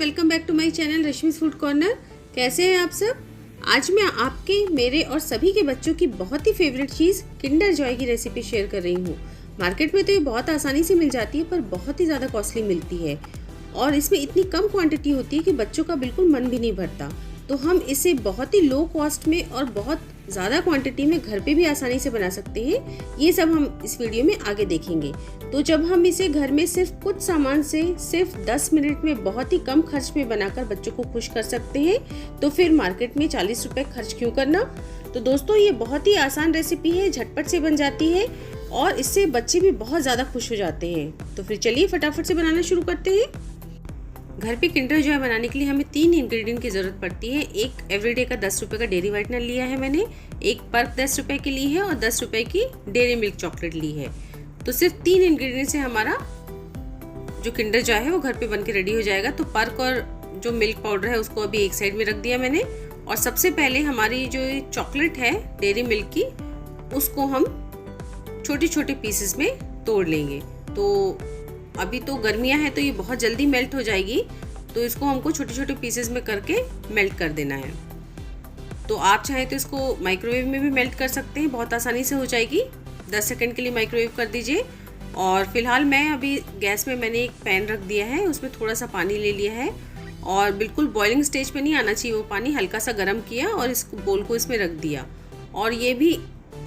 Welcome back to my channel Rashmi's food corner. कैसे हैं आप सब। आज मैं आपके मेरे और सभी के बच्चों की बहुत ही फेवरेट चीज़ किंडर जॉय की रेसिपी शेयर कर रही हूँ। मार्केट में तो ये बहुत आसानी से मिल जाती है पर बहुत ही ज़्यादा कॉस्टली मिलती है और इसमें इतनी कम क्वांटिटी होती है कि बच्चों का बिल्कुल मन भी नहीं भरता। तो हम इसे बहुत ही लो कॉस्ट में और बहुत ज़्यादा क्वांटिटी में घर पे भी आसानी से बना सकते हैं। ये सब हम इस वीडियो में आगे देखेंगे। तो जब हम इसे घर में सिर्फ कुछ सामान से सिर्फ 10 मिनट में बहुत ही कम खर्च में बनाकर बच्चों को खुश कर सकते हैं तो फिर मार्केट में 40 रुपए खर्च क्यों करना। तो दोस्तों ये बहुत ही आसान रेसिपी है, झटपट से बन जाती है और इससे बच्चे भी बहुत ज़्यादा खुश हो जाते हैं। तो फिर चलिए फटाफट से बनाना शुरू करते हैं। घर पे किंडर जॉय बनाने के लिए हमें 3 इंग्रेडिएंट की ज़रूरत पड़ती है। एक एवरीडे का 10 रुपये का डेयरी व्हाइटनर लिया है मैंने, एक पर्क 10 रुपये की ली है और 10 रुपये की डेयरी मिल्क चॉकलेट ली है। तो सिर्फ 3 इंग्रेडिएंट से हमारा जो किंडर जॉय है वो घर पे बन के रेडी हो जाएगा। तो पर्क और जो मिल्क पाउडर है उसको अभी एक साइड में रख दिया मैंने और सबसे पहले हमारी जो चॉकलेट है डेयरी मिल्क की उसको हम छोटे छोटे पीसेस में तोड़ लेंगे। तो अभी तो गर्मियाँ हैं तो ये बहुत जल्दी मेल्ट हो जाएगी, तो इसको हमको छोटे छोटे पीसेस में करके मेल्ट कर देना है। तो आप चाहें तो इसको माइक्रोवेव में भी मेल्ट कर सकते हैं, बहुत आसानी से हो जाएगी। 10 सेकंड के लिए माइक्रोवेव कर दीजिए। और फिलहाल मैं अभी गैस में मैंने एक पैन रख दिया है, उसमें थोड़ा सा पानी ले लिया है और बिल्कुल बॉइलिंग स्टेज पे नहीं आना चाहिए वो पानी, हल्का सा गर्म किया और इस बोल को इसमें रख दिया और ये भी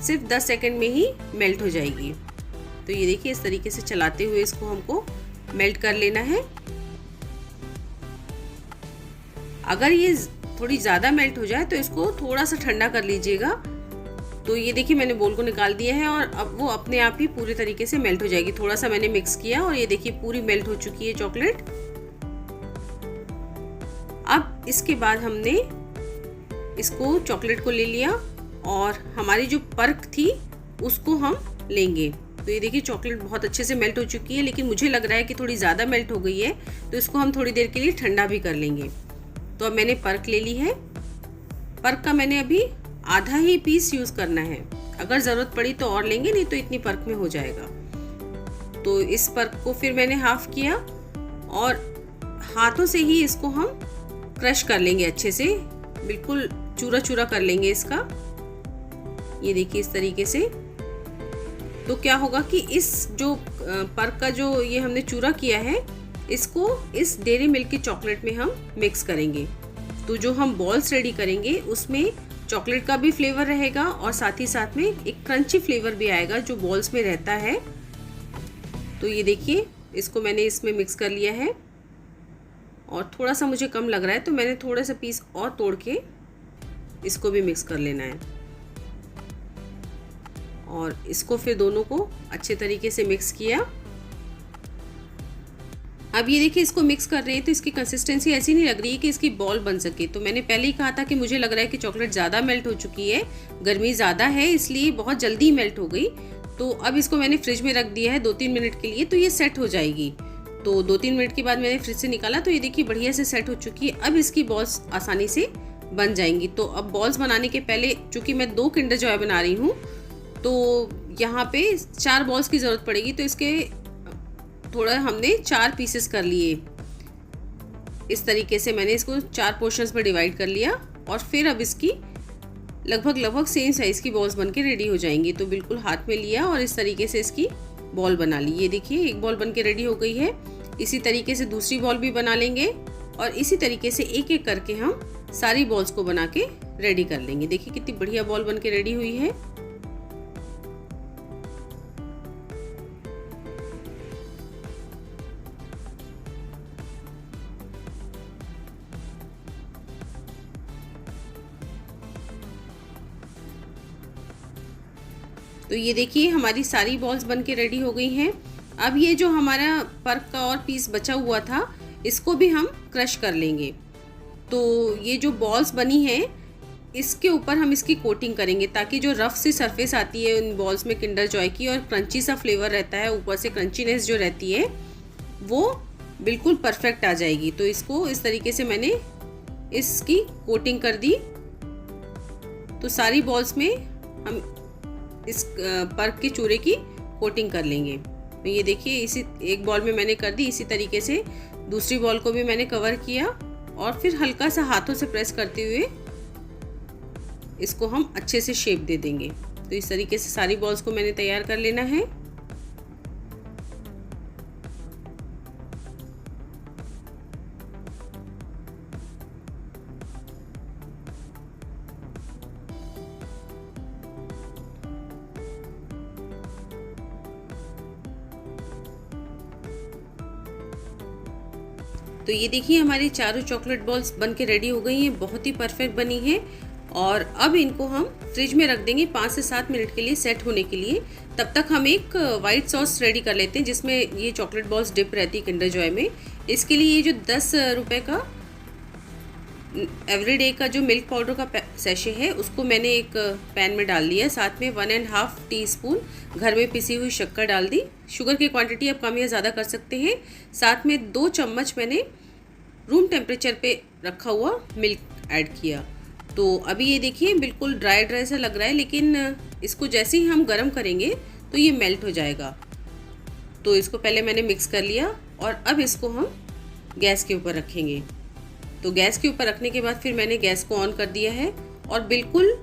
सिर्फ 10 सेकंड में ही मेल्ट हो जाएगी। तो ये देखिए इस तरीके से चलाते हुए इसको हमको मेल्ट कर लेना है। अगर ये थोड़ी ज़्यादा मेल्ट हो जाए तो इसको थोड़ा सा ठंडा कर लीजिएगा। तो ये देखिए मैंने बोल को निकाल दिया है और अब वो अपने आप ही पूरी तरीके से मेल्ट हो जाएगी। थोड़ा सा मैंने मिक्स किया और ये देखिए पूरी मेल्ट हो चुकी है चॉकलेट। अब इसके बाद हमने इसको चॉकलेट को ले लिया और हमारी जो पर्क थी उसको हम लेंगे। तो ये देखिए चॉकलेट बहुत अच्छे से मेल्ट हो चुकी है, लेकिन मुझे लग रहा है कि थोड़ी ज़्यादा मेल्ट हो गई है, तो इसको हम थोड़ी देर के लिए ठंडा भी कर लेंगे। तो अब मैंने पर्क ले ली है। पर्क का मैंने अभी आधा ही पीस यूज़ करना है, अगर ज़रूरत पड़ी तो और लेंगे, नहीं तो इतनी पर्क में हो जाएगा। तो इस पर्क को फिर मैंने हाफ किया और हाथों से ही इसको हम क्रश कर लेंगे, अच्छे से बिल्कुल चूरा चूरा कर लेंगे इसका। ये देखिए इस तरीके से। तो क्या होगा कि इस जो पर्क का जो ये हमने चूरा किया है इसको इस डेयरी मिल्क की चॉकलेट में हम मिक्स करेंगे। तो जो हम बॉल्स रेडी करेंगे उसमें चॉकलेट का भी फ्लेवर रहेगा और साथ ही साथ में एक क्रंची फ्लेवर भी आएगा जो बॉल्स में रहता है। तो ये देखिए इसको मैंने इसमें मिक्स कर लिया है और थोड़ा सा मुझे कम लग रहा है तो मैंने थोड़ा सा पीस और तोड़ के इसको भी मिक्स कर लेना है और इसको फिर दोनों को अच्छे तरीके से मिक्स किया। अब ये देखिए इसको मिक्स कर रहे हैं तो इसकी कंसिस्टेंसी ऐसी नहीं लग रही है कि इसकी बॉल बन सके। तो मैंने पहले ही कहा था कि मुझे लग रहा है कि चॉकलेट ज़्यादा मेल्ट हो चुकी है, गर्मी ज़्यादा है इसलिए बहुत जल्दी मेल्ट हो गई। तो अब इसको मैंने फ्रिज में रख दिया है 2-3 मिनट के लिए, तो ये सेट हो जाएगी। तो 2-3 मिनट के बाद मैंने फ्रिज से निकाला तो ये देखिए बढ़िया से सेट हो चुकी है। अब इसकी बॉल्स आसानी से बन जाएंगी। तो अब बॉल्स बनाने के पहले चूँकि मैं 2 किंडर जॉय बना रही हूँ तो यहाँ पे 4 बॉल्स की ज़रूरत पड़ेगी, तो इसके थोड़ा हमने 4 पीसेस कर लिए। इस तरीके से मैंने इसको 4 पोर्शंस में डिवाइड कर लिया और फिर अब इसकी लगभग सेम साइज़ की बॉल्स बन के रेडी हो जाएंगी। तो बिल्कुल हाथ में लिया और इस तरीके से इसकी बॉल बना ली। ये देखिए एक बॉल बन के रेडी हो गई है। इसी तरीके से दूसरी बॉल भी बना लेंगे और इसी तरीके से एक एक करके हम सारी बॉल्स को बना के रेडी कर लेंगे। देखिए कितनी बढ़िया बॉल बन के रेडी हुई है। तो ये देखिए हमारी सारी बॉल्स बन के रेडी हो गई हैं। अब ये जो हमारा पर्क का और पीस बचा हुआ था इसको भी हम क्रश कर लेंगे। तो ये जो बॉल्स बनी हैं इसके ऊपर हम इसकी कोटिंग करेंगे ताकि जो रफ सी सरफेस आती है उन बॉल्स में किंडर जॉय की और क्रंची सा फ्लेवर रहता है, ऊपर से क्रंचीनेस जो रहती है वो बिल्कुल परफेक्ट आ जाएगी। तो इसको इस तरीके से मैंने इसकी कोटिंग कर दी। तो सारी बॉल्स में हम इस पर्क के चूरे की कोटिंग कर लेंगे। तो ये देखिए इसी एक बॉल में मैंने कर दी, इसी तरीके से दूसरी बॉल को भी मैंने कवर किया और फिर हल्का सा हाथों से प्रेस करते हुए इसको हम अच्छे से शेप दे देंगे। तो इस तरीके से सारी बॉल्स को मैंने तैयार कर लेना है। तो ये देखिए हमारी चारों चॉकलेट बॉल्स बन के रेडी हो गई हैं, बहुत ही परफेक्ट बनी है। और अब इनको हम फ्रिज में रख देंगे 5 से 7 मिनट के लिए सेट होने के लिए। तब तक हम एक वाइट सॉस रेडी कर लेते हैं जिसमें ये चॉकलेट बॉल्स डिप रहती है किंडर जॉय में। इसके लिए ये जो 10 रुपये का एवरीडे का जो मिल्क पाउडर का सैशे है उसको मैंने एक पैन में डाल लिया। साथ में 1.5 टीस्पून घर में पिसी हुई शक्कर डाल दी। शुगर की क्वांटिटी आप कम या ज़्यादा कर सकते हैं। साथ में 2 चम्मच मैंने रूम टेम्परेचर पे रखा हुआ मिल्क ऐड किया। तो अभी ये देखिए बिल्कुल ड्राई ड्राई सा लग रहा है, लेकिन इसको जैसे ही हम गर्म करेंगे तो ये मेल्ट हो जाएगा। तो इसको पहले मैंने मिक्स कर लिया और अब इसको हम गैस के ऊपर रखेंगे। तो गैस के ऊपर रखने के बाद फिर मैंने गैस को ऑन कर दिया है और बिल्कुल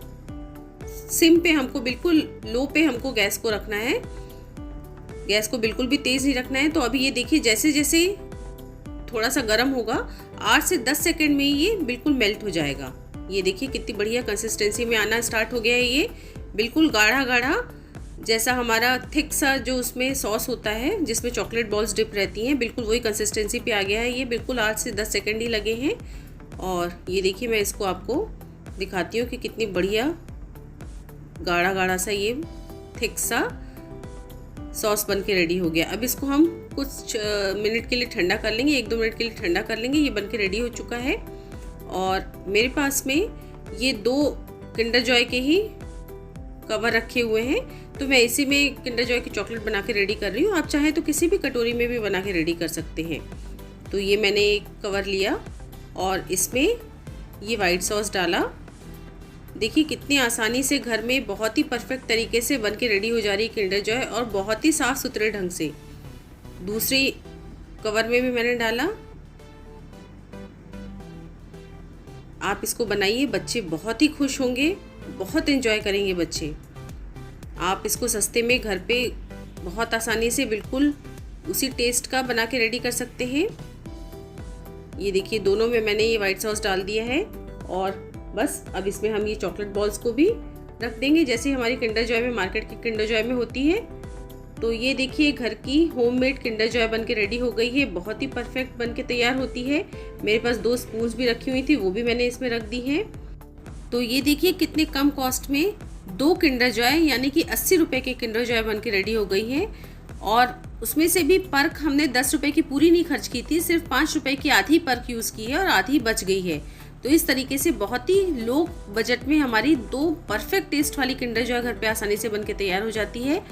सिम पे हमको, बिल्कुल लो पे हमको गैस को रखना है। गैस को बिल्कुल भी तेज़ नहीं रखना है। तो अभी ये देखिए जैसे जैसे थोड़ा सा गर्म होगा 8 से 10 सेकंड में ये बिल्कुल मेल्ट हो जाएगा। ये देखिए कितनी बढ़िया कंसिस्टेंसी में आना स्टार्ट हो गया है। ये बिल्कुल गाढ़ा गाढ़ा जैसा हमारा थिक सा जो उसमें सॉस होता है जिसमें चॉकलेट बॉल्स डिप रहती हैं, बिल्कुल वही कंसिस्टेंसी पे आ गया है। ये बिल्कुल 8 से 10 सेकंड ही लगे हैं। और ये देखिए मैं इसको आपको दिखाती हूँ कि कितनी बढ़िया गाढ़ा गाढ़ा सा ये थिक सा सॉस बन के रेडी हो गया। अब इसको हम कुछ मिनट के लिए ठंडा कर लेंगे, 1-2 मिनट के लिए ठंडा कर लेंगे। ये बन के रेडी हो चुका है और मेरे पास में ये 2 किंडर जॉय के ही कवर रखे हुए हैं। तो मैं इसी में किंडर जॉय की चॉकलेट बना के रेडी कर रही हूँ। आप चाहें तो किसी भी कटोरी में भी बना के रेडी कर सकते हैं। तो ये मैंने एक कवर लिया और इसमें ये वाइट सॉस डाला। देखिए कितनी आसानी से घर में बहुत ही परफेक्ट तरीके से बन के रेडी हो जा रही है किंडर जॉय और बहुत ही साफ़ सुथरे ढंग से। दूसरी कवर में भी मैंने डाला। आप इसको बनाइए, बच्चे बहुत ही खुश होंगे, बहुत एंजॉय करेंगे बच्चे। आप इसको सस्ते में घर पे बहुत आसानी से बिल्कुल उसी टेस्ट का बना के रेडी कर सकते हैं। ये देखिए दोनों में मैंने ये वाइट सॉस डाल दिया है और बस अब इसमें हम ये चॉकलेट बॉल्स को भी रख देंगे जैसे हमारी किंडर जॉय में, मार्केट की किंडर जॉय में होती है। तो ये देखिए घर की होममेड किंडर जॉय बन के रेडी हो गई है, बहुत ही परफेक्ट बन के तैयार होती है। मेरे पास 2 स्पून्स भी रखी हुई थी, वो भी मैंने इसमें रख दी है। तो ये देखिए कितने कम कॉस्ट में 2 किंडर जॉय यानी कि 80 रुपये के किंडर जॉय बन के रेडी हो गई है। और उसमें से भी पर्क हमने 10 रुपये की पूरी नहीं खर्च की थी, सिर्फ 5 रुपये की आधी पर्क यूज़ की है और आधी बच गई है। तो इस तरीके से बहुत ही लो बजट में हमारी 2 परफेक्ट टेस्ट वाली किंडर जॉय घर पे आसानी से बन के तैयार हो जाती है।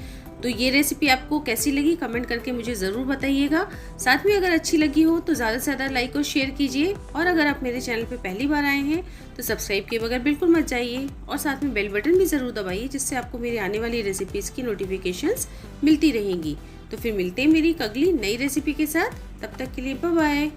तो ये रेसिपी आपको कैसी लगी कमेंट करके मुझे ज़रूर बताइएगा। साथ में अगर अच्छी लगी हो तो ज़्यादा से ज़्यादा लाइक और शेयर कीजिए। और अगर आप मेरे चैनल पे पहली बार आए हैं तो सब्सक्राइब किए बगैर बिल्कुल मत जाइए और साथ में बेल बटन भी ज़रूर दबाइए जिससे आपको मेरी आने वाली रेसिपीज़ की नोटिफिकेशंस मिलती रहेंगी। तो फिर मिलते हैं मेरी अगली नई रेसिपी के साथ। तब तक के लिए बाय बाय।